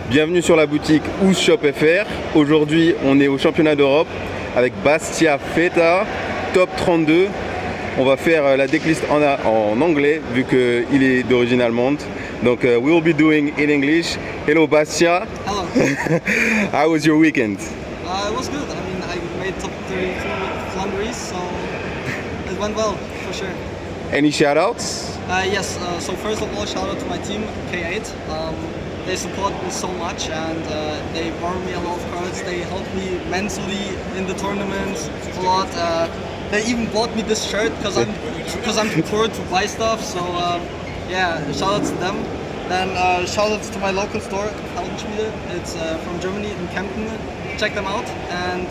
Bienvenue sur la boutique OuzShop.fr. Aujourd'hui, on est au championnat d'Europe avec Bastian Feta, top 32. On va faire la decklist en anglais vu qu'il est d'origine allemande. Donc, we will be doing in English. Hello, Bastian. Hello. How was your weekend? It was good. I mean, I made top 32 with Floowandereeze, so it went well, for sure. Any shoutouts? Yes, so first of all, shout out to my team, K8. They support me so much and they borrow me a lot of cards. They help me mentally in the tournaments a lot. They even bought me this shirt because I'm too poor to buy stuff. So yeah, shout outs to them. Then shout outs to my local store, Hallenschmiede. It's from Germany in Kempten. Check them out. And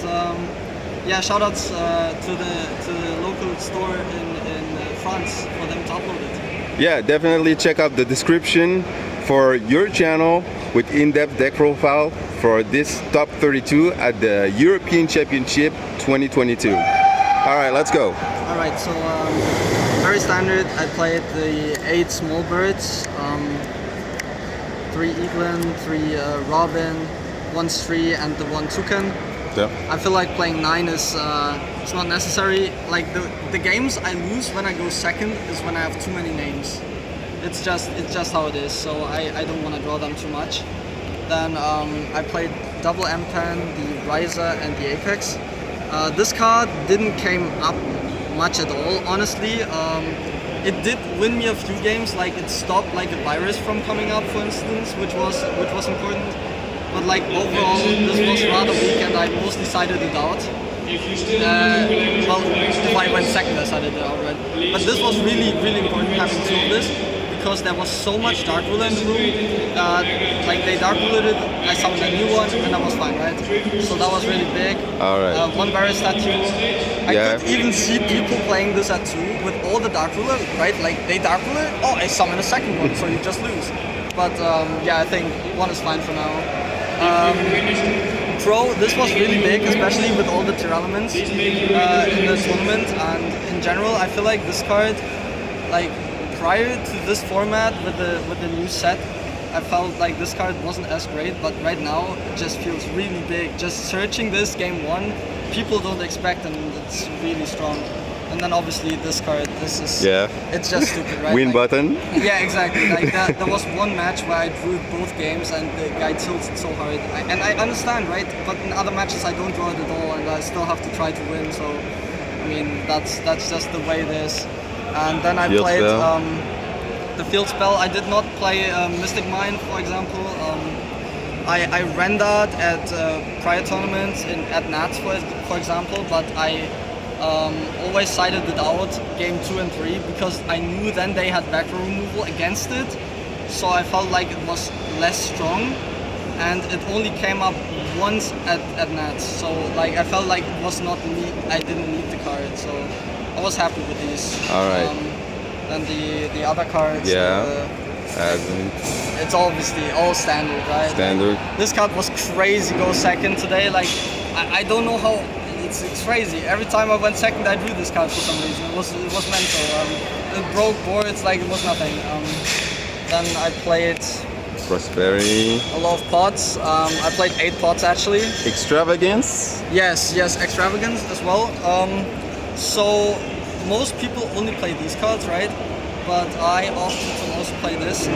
yeah, shout outs to the local store in France for them to upload it. Yeah, definitely check out the description for your channel with in-depth deck profile for this top 32 at the European Championship 2022. All right, let's go. All right, so very standard. I played the 8 small birds, 3 eaglin, 3 robin, 1 stree, and the 1 toucan. Yeah. I feel like playing 9 is it's not necessary. Like the games I lose when I go second is when I have too many names. It's just how it is. So I don't want to draw them too much. Then I played double M-Pen, the Riser, and the Apex. This card didn't came up much at all, honestly. It did win me a few games. Like it stopped like a virus from coming up, for instance, which was important. But like overall, this was rather weak, and I mostly sided it out. Well, if I went second, I sided it out, right? But this was really important having 2 of this, because there was so much Dark Ruler in the room that like they Dark Rulered it, I summoned a new one, and that was fine, right? So that was really big. All right. 1 Barrier statue. I could even see people playing this at 2 with all the Dark Ruler, right? Like they Dark Ruler it, oh, I summon a second one, so you just lose. But yeah, I think 1 is fine for now. Pro, this was really big, especially with all the tier elements in the tournament, and in general, I feel like this card, like prior to this format with the new set, I felt like this card wasn't as great, but right now it just feels really big. Just searching this game 1, people don't expect, and it's really strong. And then obviously this card, this is, it's just stupid, right? Win like, button. Yeah, exactly. Like there was 1 match where I drew both games and the guy tilted so hard. And I understand, right? But in other matches I don't draw it at all, and I still have to try to win. So, I mean, that's just the way it is. And then I played the field spell. I did not play Mystic Mine, for example. I rendered at prior tournaments at Nats, for example, but I always sided it out game 2 and 3 because I knew then they had back row removal against it, so I felt like it was less strong, and it only came up once at Nats, so like I felt like it was not me. I didn't need the card, so I was happy with these. All right. Then the other cards. It's obviously all standard, right? Standard. Like, this card was crazy. Go second today. Like I don't know how. It's crazy. Every time I went second, I drew this card for some reason. It was mental. It broke boards like it was nothing. Then I played Prosperity. a lot of pots. I played 8 pots actually. Extravagance. Yes, extravagance as well. So most people only play these cards, right? But I opted to also play this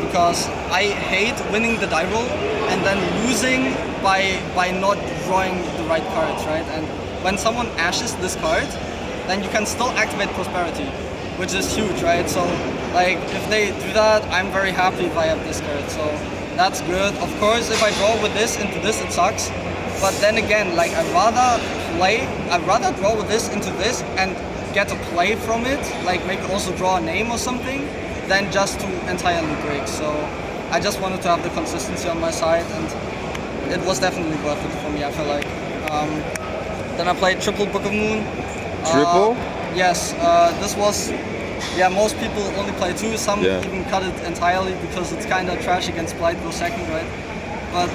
because I hate winning the die roll and then losing by not drawing the right cards, right? And when someone ashes this card, then you can still activate Prosperity, which is huge, right? So like if they do that, I'm very happy if I have this card. So that's good. Of course, if I draw with this into this, it sucks. But then again, like I'd rather draw with this into this and get a play from it, like maybe also draw a name or something, than just to entirely break. So I just wanted to have the consistency on my side, and it was definitely worth it for me, I feel like. Then I played triple Book of Moon. Triple? Yes, this was, yeah, most people only play 2, some even cut it entirely because it's kind of trash against Blight go second, right? But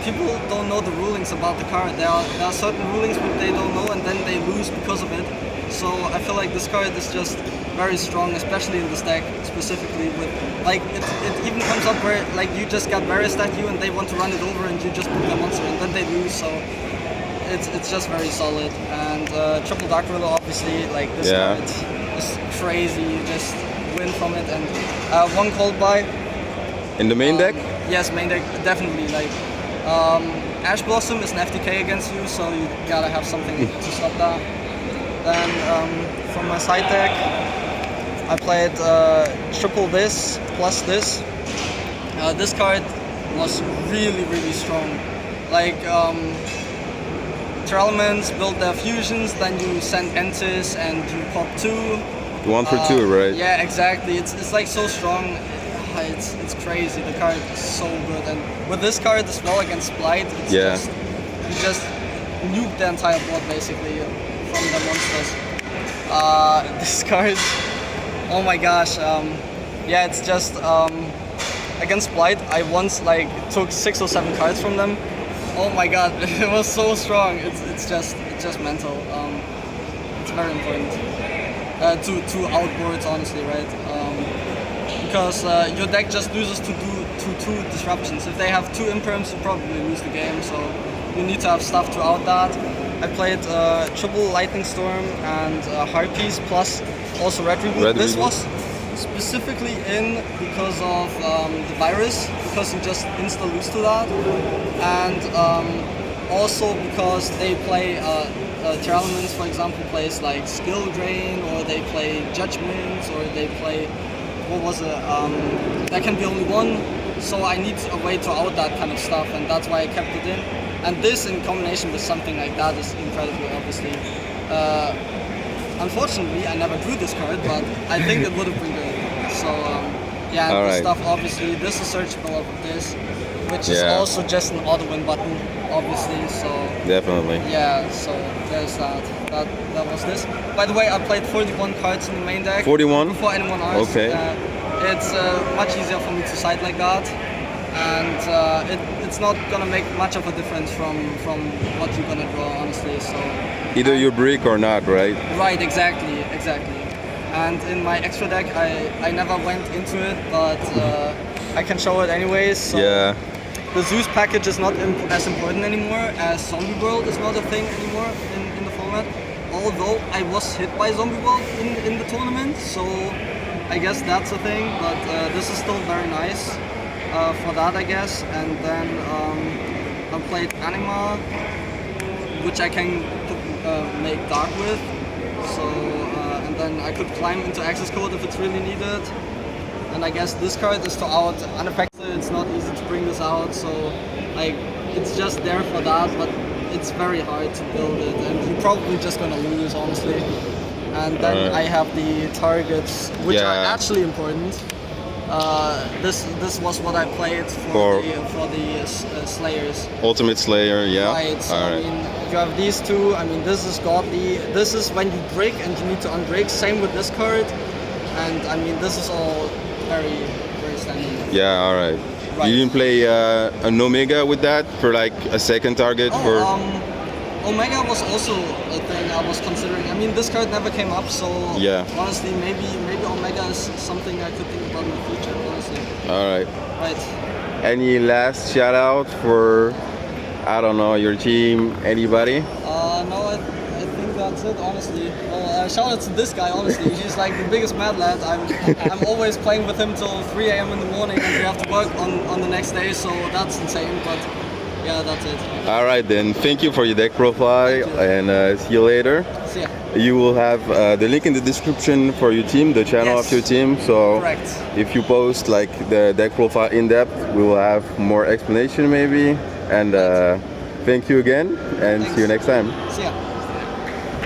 people don't know the rulings about the card. There are certain rulings which they don't know, and then they lose because of it. So I feel like this card is just very strong, especially in this deck specifically. With like it even comes up where like you just got Varus at you and they want to run it over and you just put their monster and then they lose. So it's just very solid. And triple Dark Riddle, obviously, like this card is crazy. You just win from it. And one cold buy. In the main deck? Yes, main deck definitely. Like Ash Blossom is an FTK against you, so you gotta have something to stop that. Then from my side deck, I played triple this plus this. This card was really strong. Like Terralements build their fusions, then you send Entis and you pop 2. 1 for 2, right? Yeah, exactly. It's like so strong. It's crazy. The card is so good, and with this card as well against Blight, it's you just nuke the entire board basically from the monsters. This card, oh my gosh, yeah, it's just against Blight. I once like took 6 or 7 cards from them. Oh my god, it was so strong. It's just mental. It's very important to outboards, honestly, right? Because your deck just loses to two disruptions. If they have 2 imperms, you probably lose the game. So you need to have stuff to out that. I played triple Lightning Storm and Harpies plus also Red Reboot. This was specifically in because of the virus, because you just insta lose to that, and also because they play Terralements, for example, plays like Skill Drain, or they play Judgments, or they play, what was it, there can be only one, so I need a way to out that kind of stuff, and that's why I kept it in. And this in combination with something like that is incredible, obviously. Unfortunately, I never drew this card, but I think it would have been good. So, yeah, and this stuff, obviously, this is searchable of this, which is also just an auto-win button, obviously, so... Definitely. Yeah, so there's that. That was this. By the way, I played 41 cards in the main deck. 41? Before anyone asked. Okay. It's much easier for me to side like that, and it's not gonna make much of a difference from what you're gonna draw, honestly, so... Either you brick or not, right? Right, exactly. And in my extra deck, I never went into it, but I can show it anyways. So the Zeus package is not as important anymore, as Zombie World is not a thing anymore in the format. Although I was hit by Zombie World in the tournament, so I guess that's a thing. But this is still very nice for that, I guess. And then I played Anima, which I can make dark with. So and then I could climb into access code if it's really needed. And I guess this card is to out unaffected. It's not easy to bring this out, so like it's just there for that, but it's very hard to build it, and you're probably just gonna lose, honestly. And then I have the targets, which are actually important. This was what I played for the Slayers. Ultimate Slayer, yeah. Right. So I mean, you have these two. I mean, this is godly. This is when you break and you need to unbreak. Same with this card. And I mean, this is all very standard. Yeah. All right. You didn't play an Omega with that for like a second target for. Omega was also a thing I was considering. I mean, this card never came up, so honestly, maybe Omega is something I could think about in the future, honestly. All right. Right. Any last shout out for, I don't know, your team, anybody? No, I think that's it, honestly. Well, shout out to this guy, honestly. He's like the biggest mad lad. I'm always playing with him till 3 a.m. in the morning, and we have to work on the next day, so that's insane, but yeah, that's it. All right, then. Thank you for your deck profile, and see you later. See ya. You will have the link in the description for your team, the channel of your team. So if you post like the deck profile in depth, we will have more explanation maybe. And thank you again, and see you next time. See ya.